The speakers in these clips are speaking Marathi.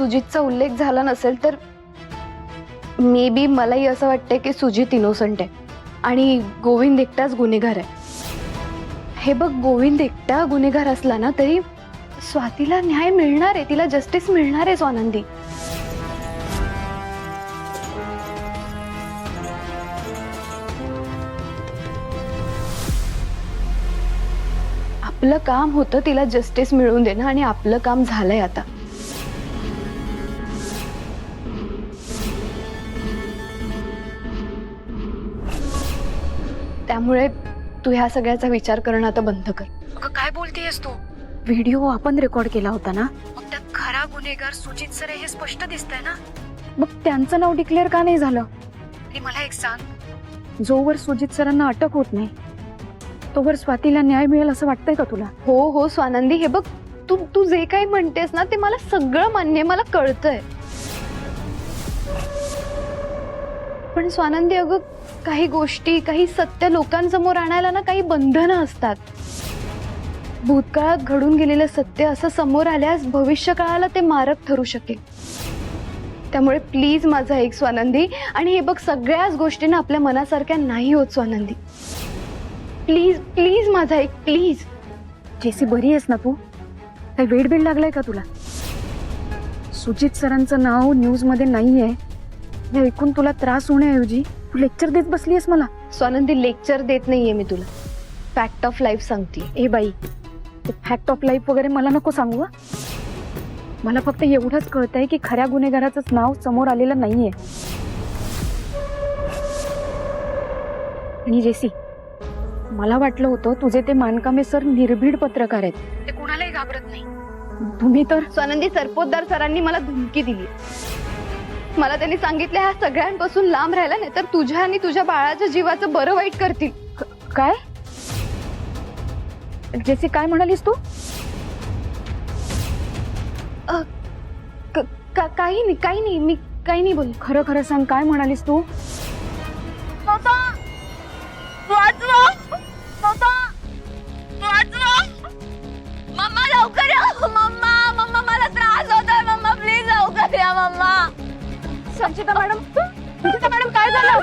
सुजितचा उल्लेख झाला नसेल तर मे बी मलाही असं वाटतंय की सुजित इनोसंट आहे आणि गोविंद एकटाच गुन्हेगार आहे. हे बघ, गोविंद एकटा गुन्हेगार असला ना तरी स्वातीला न्याय मिळणार आहे, तिला जस्टिस मिळणार आहे स्वानंदी. आपलं काम होतं तिला जस्टिस मिळवून देणं आणि आपलं काम झालंय आता. त्यामुळे तू ह्या सगळ्याचा विचार करणं आता बंद कर. अगं काय बोलतेयस तू? व्हिडिओ आपण रेकॉर्ड केला होता ना, मग त्यात खरा गुन्हेगार सुजित सर हे स्पष्ट दिसतंय ना. मग त्यांचं नाव डिक्लेअर का नाही झालं? आणि मला एक सांग, जोवर सुजित सरांना अटक होत नाही तोवर स्वातीला न्याय मिळेल असं वाटतंय का तुला? हो हो स्वानंदी, हे बघ, तू जे काही म्हणतेस ना ते मला सगळं मान्य, मला कळतंय. पण स्वानंदी अगं, काही गोष्टी, काही सत्य लोकांसमोर आणायला ना काही बंधनं असतात. भूतकाळात घडून गेलेलं सत्य असं समोर आल्यास भविष्यकाळाला ते मारक ठरू शकेल. त्यामुळे प्लीज माझं ऐक स्वानंदी. आणि हे बघ, सगळ्याच गोष्टी ना आपल्या मनासारख्या नाही होत स्वानंदी. प्लीज प्लीज माझं ऐक, प्लीज. जेसी, बरी आहेस ना तू? काही वेड बीड लागलाय का तुला? सुजित सरांचं नाव न्यूज मध्ये नाहीये हे ऐकून तुला त्रास होण्याऐवजी तू लेक्चर देत बसलीयस मला. स्वानंदी, लेक्चर देत नाहीये मी तुला, फॅक्ट ऑफ लाईफ सांगते. ए बाई, फॅक्ट ऑफ लाईफ वगैरे मला नको सांगू. मला फक्त एवढंच कळतंय की खऱ्या गुन्हेगाराचंच नाव समोर आलेलं नाहीये. आणि जेसी, मला वाटलं होतं तुझे ते मानकामे सर निर्भीड पत्रकार आहेत, ते कुणालाही घाबरत नाही. तुम्ही तर. स्वानंदी, सरपोतदार सरांनी मला धमकी दिली. मला त्यांनी सांगितलं ह्या सगळ्यांपासून लांब राहायला, नाही तर तुझ्या आणि तुझ्या बाळाच्या जीवाचं बरं वाईट करतील. काय? जेसी, काय म्हणालीस तू? काही नाही, काही नाही, मी काही नाही बोल. खरं खरं सांग, काय म्हणालीस तू? मम्मा लवकर या. मम्मा, मम्मा मला त्रास होतोय. मम्मा प्लीज लवकर या. मम्मा. संचिता मॅडम, संचिता मॅडम, काय झालं?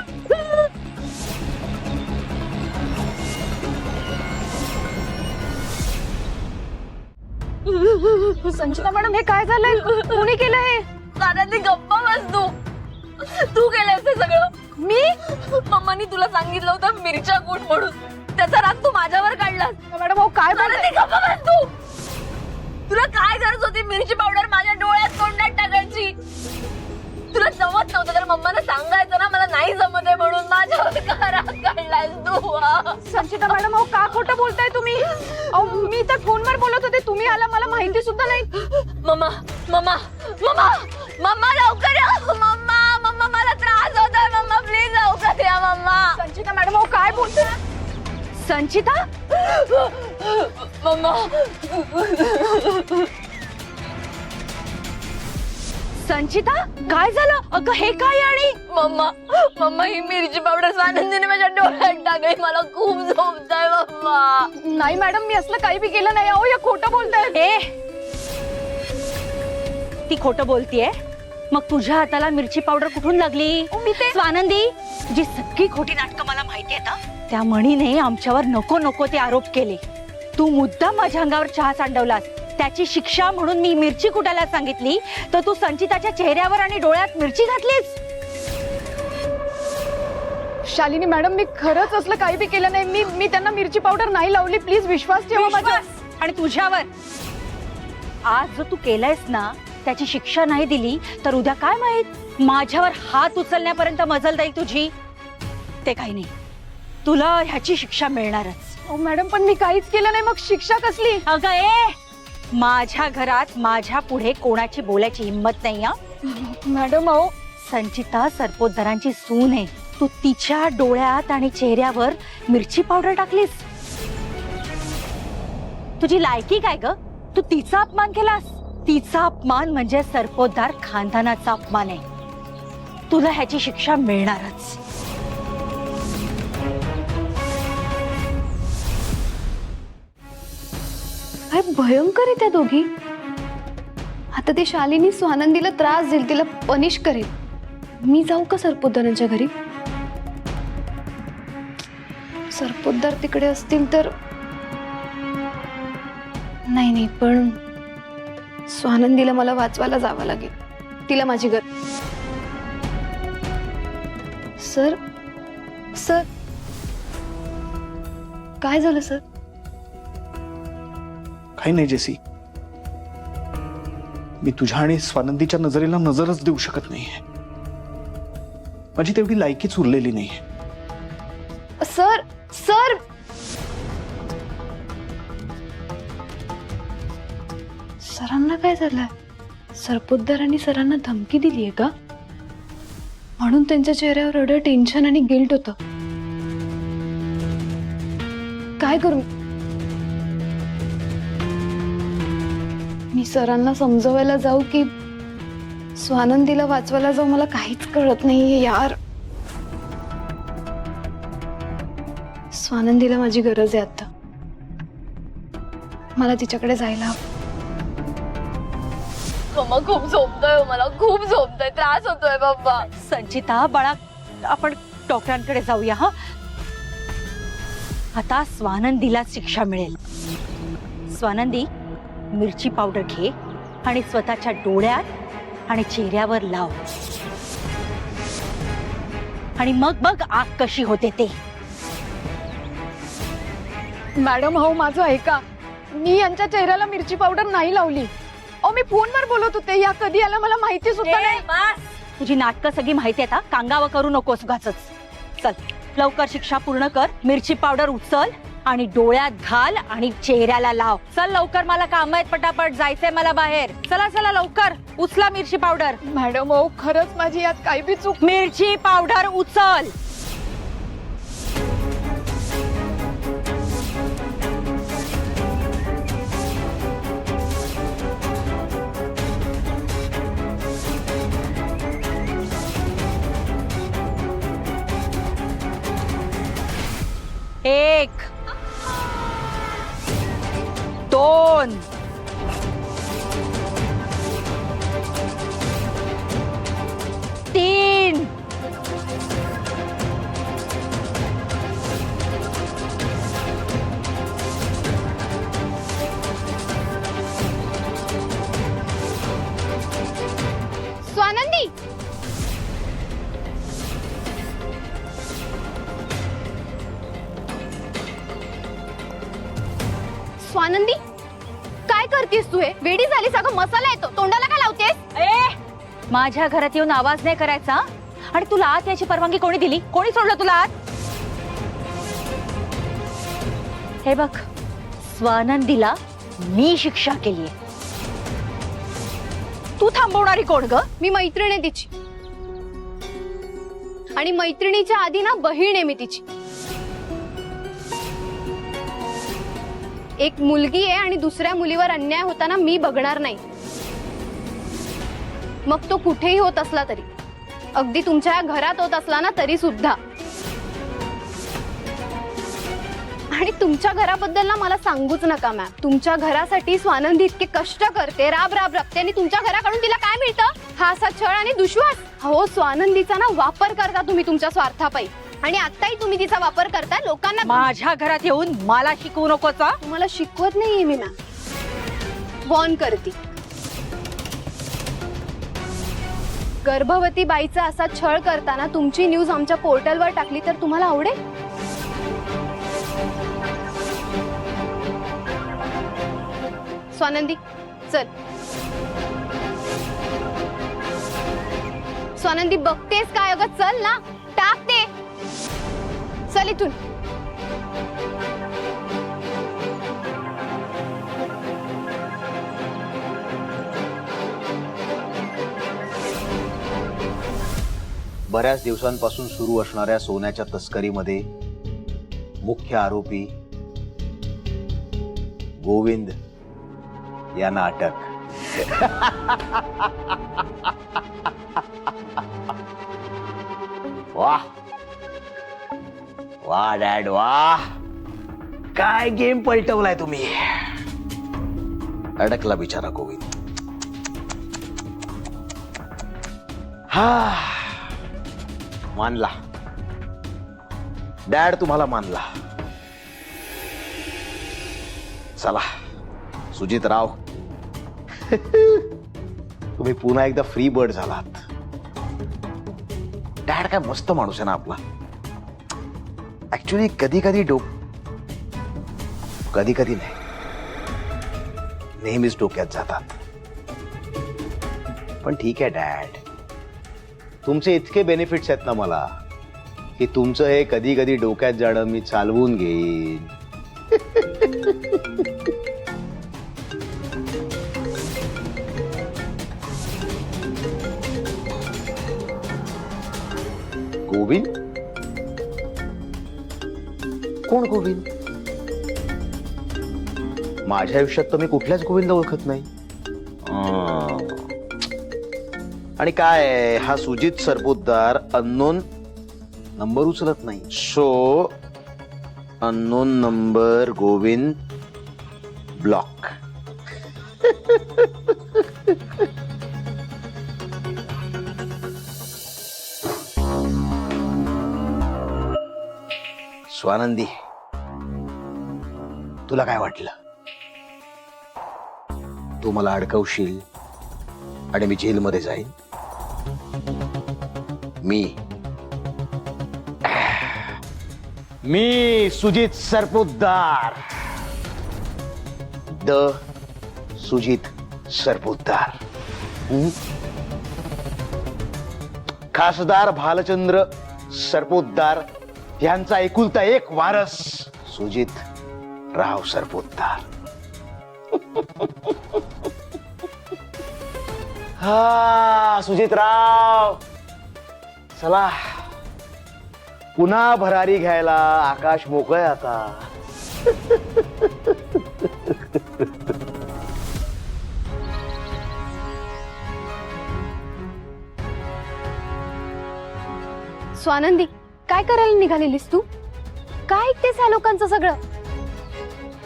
संचिता मॅडम, हे काय झालंय? कोणी केलं हे? स्वानंदी, गप्पा बस तू. तू केलंस हे सगळं. मी? मम्मानी तुला सांगितलं होतं मिरच्या कूट म्हणून, त्याचा राग तू माझ्यावर काढलास. मॅडम, अहो काय स्वानंदी, गप्पा बस तू. तुला काय गरज होती मिरची पावडर माझ्या डोळ्यात तोंडात टाकायची? तुला जमत नव्हतं तर मम्माला सांगायचं ना मला नाही जमत आहे म्हणून. माझ्यावर का राग काढलास तू? संचिता मॅडम, अहो का खोटं बोलताय तुम्ही? अहो मी तर फोनवर बोलत होते, तुम्ही आला मला माहिती सुद्धा नाही. मम्मा, मम्मा, मम्मा, मम्मा लवकर या. मम्मा, मम्मा मला त्रास होतोय. मम्मा प्लीज लवकर या. मम्मा. संचिता मॅडम, अहो काय बोलताय? संचिता, मम्मा. संचिता, काय झालं? अगं हे काय? आणि मम्मा, मम्मा ही मिरची पावडर स्वानंदीने माझ्या डोळ्यात टाकली. मला खूप झोपतंय मम्मा. नाही मॅडम, मी असलं काही बी केलं नाही. अहो या खोटं बोलताय. ती खोटं बोलतीये. मग तुझ्या हाताला मिरची पावडर कुठून लागली? स्वानंदी, जी सगळी खोटी नाटकं मला माहिती आहेत ना, त्या मणीने आमच्यावर नको नको ते आरोप केले. तू मुद्दाम माझ्या अंगावर चहा सांडवलास. त्याची शिक्षा म्हणून मी मिरची कुटायला सांगितली तर तू संचिताच्या चेहऱ्यावर आणि डोळ्यात मिरची घातलीस. शालिनी मॅडम, मी खरंच असलं काही बी केलं नाही. मी त्यांना मिरची पावडर नाही लावली. प्लीज विश्वास ठेवा माझ्या. आणि तुझ्यावर आज जो तू केलायस ना, त्याची शिक्षा नाही दिली तर उद्या काय माहित माझ्यावर हात उचलण्यापर्यंत मजल जाईल तुझी. ते काही नाही, तुला ह्याची शिक्षा मिळणारच. मॅडम, पण मी काहीच केलं नाही, मग शिक्षा कसली? अगं माझ्या घरात माझ्या पुढे कोणाची बोलायची हिंमत नाही. मॅडम, अहो संचिता सरपोतदारांची सून आहे. तू तिच्या डोळ्यात आणि चेहऱ्यावर मिरची पावडर टाकलीस. तुझी लायकी काय ग? तू तिचा अपमान केलास. तिचा अपमान म्हणजे सरपोतदार खानदानाचा अपमान आहे. तुला ह्याची शिक्षा मिळणारच. काय भयंकर आहे त्या दोघी. आता ती शालिनी स्वानंदीला त्रास देईल, तिला पनिश करेल. मी जाऊ का सरपोतदारांच्या घरी? सरपोतदार तिकडे असतील तर नाही, पण स्वानंदीला मला वाचवायला जावं लागेल. तिला माझी गरज. सर सर काय झालं सर? काही नाही जेसी, मी तुझ्या आणि स्वानंदीच्या नजरेला नजरच देऊ शकत नाहीये. माझी तेवढी लायकीच उरलेली नाहीये. सर सर सरांना काय झालंय? सरपोतदारांनी सरांना धमकी दिलीये का? म्हणून त्यांच्या चेहऱ्यावर एवढं टेन्शन आणि गिल्ट होतं. काय करू मी? सरांना समजवायला जाऊ की स्वानंदीला वाचवायला जाऊ? मला काहीच कळत नाहीये यार. स्वानंदीला माझी गरज आहे आता. मला तिच्याकडे जायला हवं. मम्मा खूप झोपतोय, मला खूप झोपतोय, त्रास होतोय बाबा. संचिता बाळा, आपण डॉक्टरांकडे जाऊया. हा, आता स्वानंदीला शिक्षा मिळेल. स्वानंदी, मिरची पावडर घे आणि स्वतःच्या डोळ्यात आणि चेहऱ्यावर लाव आणि मग बघ आग कशी होते ते. मॅडम हो माझं ऐका, मी यांच्या चेहऱ्याला मिरची पावडर नाही लावली. अहो मी फोनवर बोलत होते, या कधी आला मला माहिती सुद्धा नाही. तुझी नाटकं सगळी माहिती आहेत. कांगावा करू नकोस उगाचच. चल लवकर शिक्षा पूर्ण कर. मिरची पावडर उचल आणि डोळ्यात घाल आणि चेहऱ्याला लाव. चल लवकर, मला काम आहेत, पटापट जायचंय मला बाहेर. चला चला लवकर उचला मिरची पावडर. मॅडम हो खरंच माझी यात काही बी चूक. मिरची पावडर उचल. एक, दोन, तीन, स्वानंदी, स्वानंदी काय करतेस तू? हे वेडी झाली, सगळं मसाला येतो तोंडाला. काय लावतेस? ए, माझ्या घरात येऊन आवाज नाही करायचा. आणि तुला आत याची परवानगी कोणी दिली? कोणी सोडलं तुला आत? हे बघ, स्वानंदीला मी शिक्षा केलीये. तू थांबवणारी कोण ग? मी मैत्रीण आहे तिची, आणि मैत्रिणीच्या आधी ना बहीण आहे मी तिची. एक मुलगी आहे आणि दुसऱ्या मुलीवर अन्याय होताना मी बघणार नाही. मग तो कुठेही होत असला तरी, अगदी तुमच्या घरात होत असला ना तरी सुद्धा. आणि तुमच्या घराबद्दल ना मला सांगूच नका मॅम. तुमच्या घरासाठी स्वानंदी इतके कष्ट करते, राब राब राबते, आणि तुमच्या घराकडून तिला काय मिळतं? हा असा छळ आणि दुश्वास. हो, स्वानंदीचा ना वापर करता तुम्ही तुमच्या स्वार्थापायी, आणि आताही तुम्ही तिचा वापर करताय लोकांना. माझ्या घरात येऊन मला शिकवू नकोस. तुम्हाला शिकवत नाहीये मी मॅम, वॉर्न करते. गर्भवती बाईचा असा छळ करताना तुमची न्यूज आमच्या पोर्टलवर टाकली तर तुम्हाला आवडेल? स्वानंदी चल. स्वानंदी बघतेस काय? अगं चल ना, टाक ते. चल इथून. बऱ्याच दिवसांपासून सुरू असणाऱ्या सोन्याच्या तस्करीमध्ये मुख्य आरोपी गोविंद यांना अटक. वाह वाह डॅड वाह, काय गेम पलटवलाय तुम्ही. अडकला बिचारा गोविंद. हा मानला डॅड, तुम्हाला मानला. चला सुजित राव, तुम्ही पुन्हा एकदा फ्री बर्ड झालात. डॅड काय मस्त माणूस आहे ना आपला. ऍक्च्युली कधी कधी कधी कधी नाही, नेहमीच डोक्यात जातात. पण ठीक आहे डॅड, तुमचे इतके बेनिफिट्स आहेत ना मला, की तुमचं हे कधी कधी डोक्यात जाणं मी चालवून घेईन. गोविंद? कोण गोविंद? माझ्या आयुष्यात तर मी कुठल्याच गोविंद ओळखत नाही. आणि काय हा सुजित सरपोतदार अननोन नंबर उचलत नाही. So unknown number Govind block. Swanandi, तुला काय वाटलं? तू मला अडकवशील आणि मी जेलमध्ये जाईन? मी सुजित सरपोतदार, द सुजित सरपोतदार, खासदार भालचंद्र सरपोतदार यांचा एकुलता एक वारस सुजित राव सरपोतदार. हा सुजित राव, चला पुन्हा भरारी घ्यायला आकाश मोकळे आता. स्वानंदी, काय करायला निघालेलीस तू? काय ऐकतेस ह्या लोकांचं सगळं?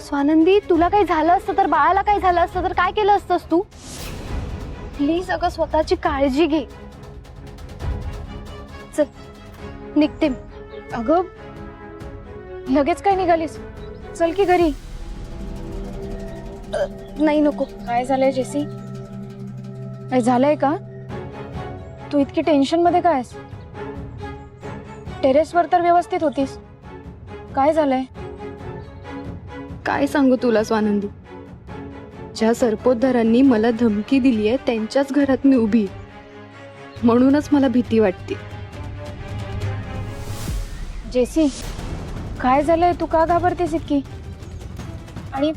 स्वानंदी, तुला काही झालं असतं तर, बाळाला काही झालं असतं तर काय केलं असतंस तू? प्लीज अगं, स्वतःची काळजी घे. चल निघते. अगं लगेच काय निघालीस? चल की घरी. नाही नको. काय झालंय जेसी? काय झालंय का? तू इतकी टेन्शन मध्ये काय आहेस? टेरेसवर तर व्यवस्थित होतीस, काय झालंय? काय सांगू तुला स्वानंदी, ज्या सरपोतदारांनी मला धमकी दिली आहे त्यांच्याच घरात मी उभी आहे. म्हणूनच मला भीती वाटते. जेसी, काय झालंय? तू का घाबरतेस इतकी? आणि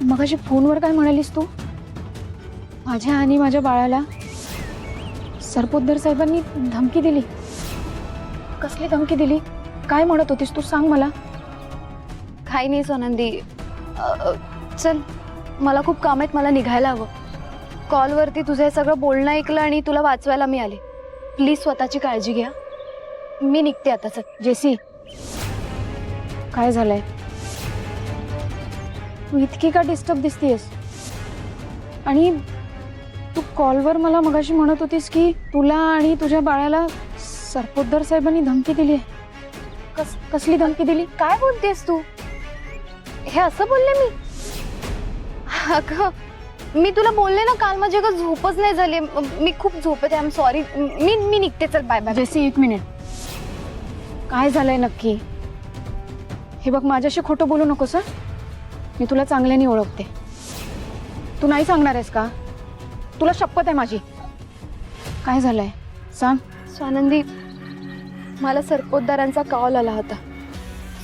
मगाशी फोनवर काय म्हणालीस तू? माझ्या आणि माझ्या बाळाला सरपोतदार साहेबांनी धमकी दिली. कसली धमकी दिली? काय म्हणत होतीस तू? सांग मला. काही नाही स्वानंदी, चल मला खूप काम आहेत, मला निघायला हवं. कॉलवरती तुझं हे सगळं बोलणं ऐकलं आणि तुला वाचवायला मी आले. प्लीज स्वतःची काळजी घ्या. मी निघते आता. चल. जेसी, काय झालंय? तू इतकी का डिस्टर्ब दिसतीयस? आणि तू कॉलवर मला मगाशी म्हणत होतीस की तुला आणि तुझ्या बाळाला सरपोतदार साहेबांनी धमकी दिली. कसली धमकी दिली? काय बोलतेस तू? हे असं बोलले मी? अगं मी तुला बोलले ना काल, माझी अगं झोपच नाही झाली. मी खूप झोपते. I am sorry. मी निघते. चल बाय बाय. जेसी, एक मिनिट. काय झालंय नक्की? हे बघ, माझ्याशी खोटं बोलू नकोस. मी तुला चांगल्याने ओळखते. तू नाही सांगणार आहेस का? तुला शपथ आहे माझी. काय झालंय सांग. स्वानंदी, मला सरपोतदारांचा कॉल आला होता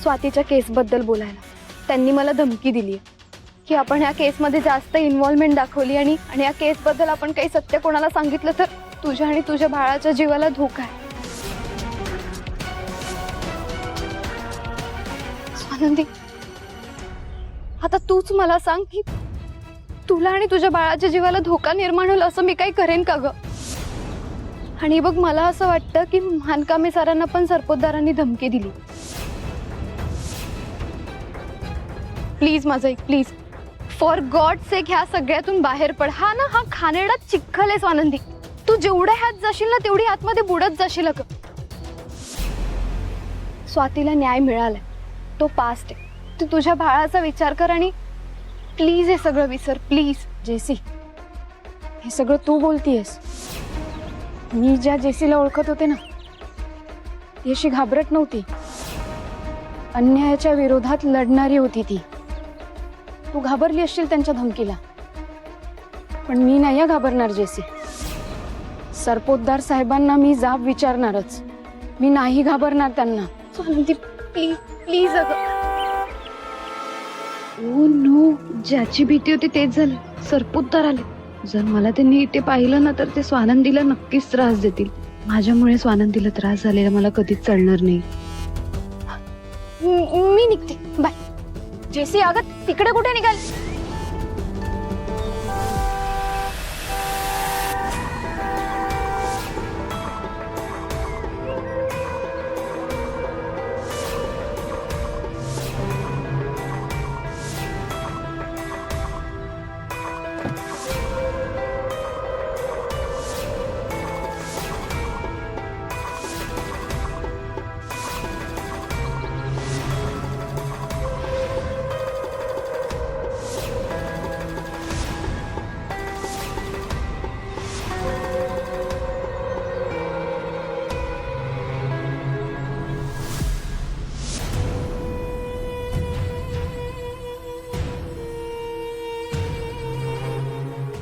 स्वातीच्या केसबद्दल बोलायला. त्यांनी मला धमकी दिली की आपण ह्या केसमध्ये जास्त इन्व्हॉल्वमेंट दाखवली आणि या केसबद्दल आपण काही सत्य कोणाला सांगितलं तर तुझ्या आणि तुझ्या बाळाच्या जीवाला धोका आहे. स्वानंदी, आता तूच मला सांग की तुला आणि तुझ्या बाळाच्या जीवाला धोका निर्माण होईल असं मी काही करेन का ग? आणि बघ, मला असं वाटतं की मानकामे सरांना पण सरपोतदारांनी धमकी दिली. प्लीज माझं एक, प्लीज फॉर गॉड सेक ह्या सगळ्यातून बाहेर पड. हा ना, हा खानेरडा चिखल आहे स्वानंदी. तू जेवढ्या हात जाशील ना तेवढी आतमध्ये बुडत जाशील अगं. स्वातीला न्याय मिळालाय, तो पास्ट आहे. तू तुझ्या बाळाचा विचार कर आणि प्लीज हे सगळं विसर, प्लीज. जेसी, हे सगळं तू बोलतीयस. मी ज्या जेसीला ओळखत होते ना, ती अशी घाबरट नव्हती. अन्यायाच्या विरोधात लढणारी होती ती. तू घाबरली असशील त्यांच्या धमकीला, पण मी नाही घाबरणार जेसी. सरपोतदार साहेबांना मी जाब विचारणारच. मी नाही घाबरणार त्यांना. स्वानंदी प्लीज प्लीज अगं. ओ नो, ज्याची भीती होती तेच झालं. सरपोतदार आले. जर मला त्यांनी इथे पाहिलं ना तर ते स्वानंदीला नक्कीच त्रास देतील. माझ्यामुळे स्वानंदीला त्रास झालेला मला कधीच चालणार नाही. मी निघते, बाय. जेसी, अगं तिकडे कुठे निघाल?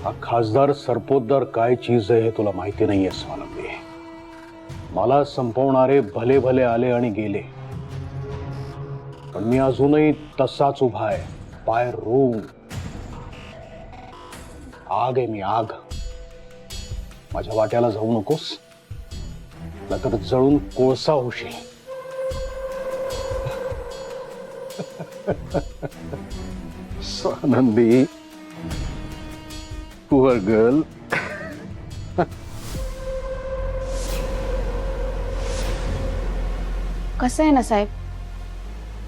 हा खासदार सरपोतदार काय चीज आहे हे तुला माहिती नाहीये स्वानंदी. मला संपवणारे भले भले आले आणि गेले, पण मी अजूनही तसाच उभा आहे, पाय रोवून. आग आहे मी, आग. माझ्या वाट्याला जाऊ नकोस, नाहीतर जळून कोळसा होशील. Swanandi, poor girl. कसं आहे ना साहेब,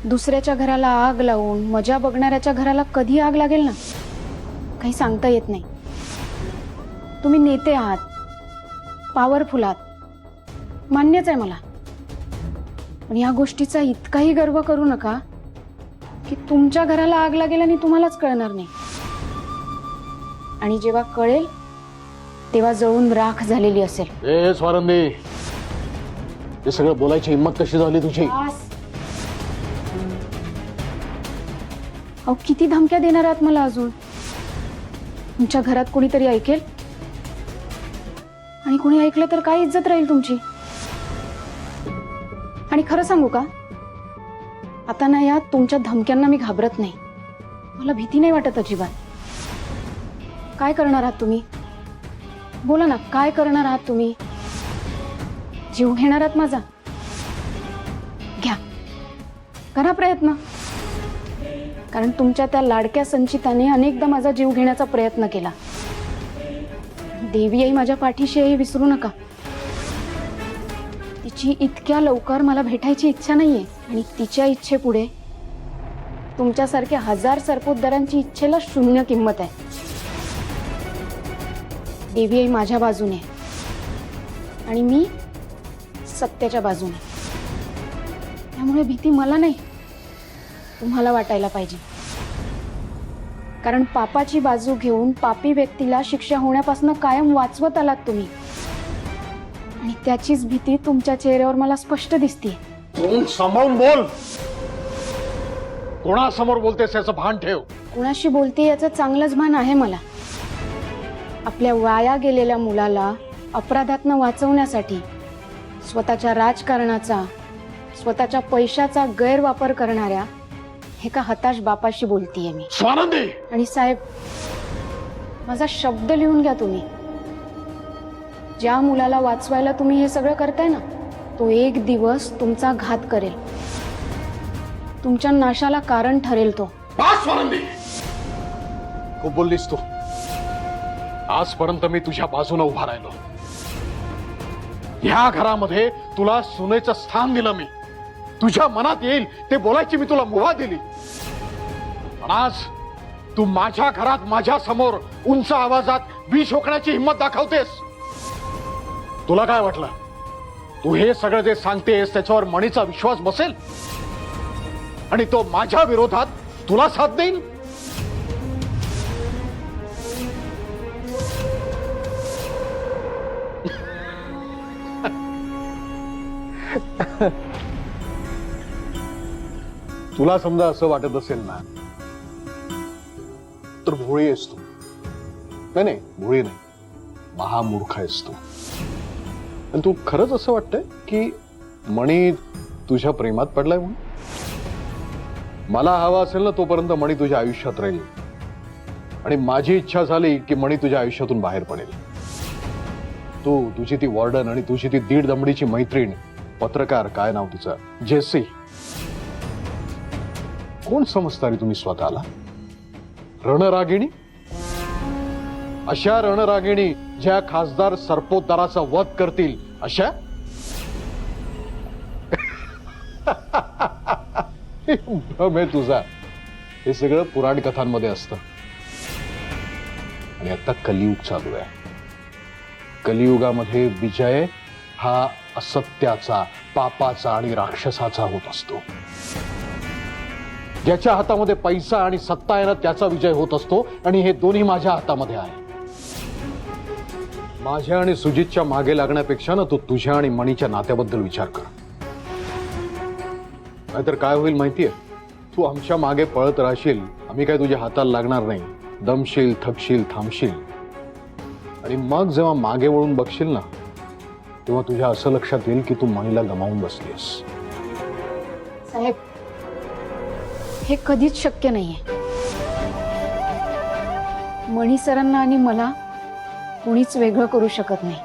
दुसऱ्याच्या घराला आग लावून मजा बघणाऱ्याच्या घराला कधी आग लागेल ना, काही सांगता येत नाही. तुम्ही नेते आहात, पॉवरफुल आहात, मान्यच आहे मला. पण या गोष्टीचा इतकाही गर्व करू नका की तुमच्या घराला आग लागेल आणि तुम्हालाच कळणार नाही. आणि जेव्हा कळेल तेव्हा जळून राख झालेली असेल. ए स्वानंदी, हे सगळं बोलायची हिंमत कशी झाली तुझी? अहो, किती धमक्या देणार आहात मला अजून? तुमच्या घरात कोणीतरी ऐकेल, आणि कोणी ऐकलं तर काय इज्जत राहील तुमची? आणि खरं सांगू का, आता ना या तुमच्या धमक्यांना मी घाबरत नाही. मला भीती नाही वाटत अजिबात. काय करणार आहात तुम्ही? बोला ना, काय करणार आहात तुम्ही? जीव घेणार आहात माझा? घ्या, करा प्रयत्न. कारण तुमच्या त्या लाडक्या संचिताने अनेकदा माझा जीव घेण्याचा प्रयत्न केला. देवी आई माझ्या पाठीशी आहे हे विसरू नका. तिची इतक्या लवकर मला भेटायची इच्छा नाहीये, आणि तिच्या इच्छेपुढे तुमच्यासारख्या हजार सरपोतदारांची इच्छेला शून्य किंमत आहे. देवी आई माझ्या बाजूने आणि मी सत्याच्या बाजूने. त्यामुळे भीती मला नाही, तुम्हाला वाटायला पाहिजे. कारण पापाची बाजू घेऊन पापी व्यक्तीला शिक्षा होण्यापासून कायम वाचवत आलात तुम्ही, आणि त्याचीच भीती तुमच्या चेहऱ्यावर मला स्पष्ट दिसते. तोंड सांभाळून बोल. कोणासमोर बोलतेस याचं भान ठेव. कुणाशी बोलते याचं चांगलंच भान आहे मला. आपल्या वाया गेलेल्या मुलाला अपराधातनं वाचवण्यासाठी स्वतःच्या राजकारणाचा, स्वतःच्या पैशाचा गैरवापर करणाऱ्या एका हताश बापाशी बोलतीये मी. स्वानंदी, आणि साहेब, माझा शब्द लिहून घ्या तुम्ही. ज्या मुलाला वाचवायला तुम्ही हे सगळं करताय ना, तो एक दिवस तुमचा घात करेल. तुमच्या नाशाला कारण ठरेल तो. बस स्वानंदी, खूप बोललीस तू. आजपर्यंत मी तुझ्या बाजूने उभा राहिलो. ह्या घरामध्ये तुला सुनेचं स्थान दिलं मी. तुझ्या मनात येईल ते बोलायची मी तुला मुभा दिली. पण आज तू माझ्या घरात माझ्या समोर उंच आवाजात विष ओकण्याची हिंमत दाखवतेस. तुला काय वाटलं तू हे सगळं जे सांगतेस त्याच्यावर मणीचा विश्वास बसेल आणि तो माझ्या विरोधात तुला साथ देईल? तुला समजा असं वाटत असेल ना तर भोळी आहेस तू. नाही नाही, भोळी नाही, महामूर्ख आहेस तू. पण तू खरंच असं वाटतंय की मणी तुझ्या प्रेमात पडलाय म्हणून? मला हवा असेल ना तोपर्यंत मणी तुझ्या आयुष्यात राहील आणि माझी इच्छा झाली की मणी तुझ्या आयुष्यातून बाहेर पडेल. तुझी ती वॉर्डन आणि तुझी ती दीड दमडीची मैत्रीण, पत्रकार, काय नाव तिचं, जेसी, कोण समजता रे तुम्ही स्वतःला? रणरागिणी? अशा रणरागिणी ज्या खासदार सरपोतदाराचा वध करतील अशा? भ्रम आहे तुझा. हे सगळं पुराण कथांमध्ये असतं आणि आता कलियुग चालू आहे. कलियुगामध्ये विजय हा असत्याचा, पापाचा आणि राक्षसाचा होत असतो. ज्याच्या हातामध्ये पैसा आणि सत्ता आहे ना त्याचा विजय होत असतो आणि हे दोन्ही माझ्या हातामध्ये आहे. माझ्या आणि सुजितच्या मागे लागण्यापेक्षा ना तू तुझ्या आणि मणीच्या नात्याबद्दल विचार कर. नाहीतर काय होईल माहितीये? तू आमच्या मागे पळत राहशील, आम्ही काय तुझ्या हाताला लागणार नाही. दमशील, थकशील, थांबशील आणि मग जेव्हा मागे वळून बघशील ना तेव्हा तुझ्या असं लक्षात येईल की तू मणीला गमावून बसलीस. साहेब, हे कधीच शक्य नाहीये. मणी सरांना आणि मला कोणीच वेगळं करू शकत नाही.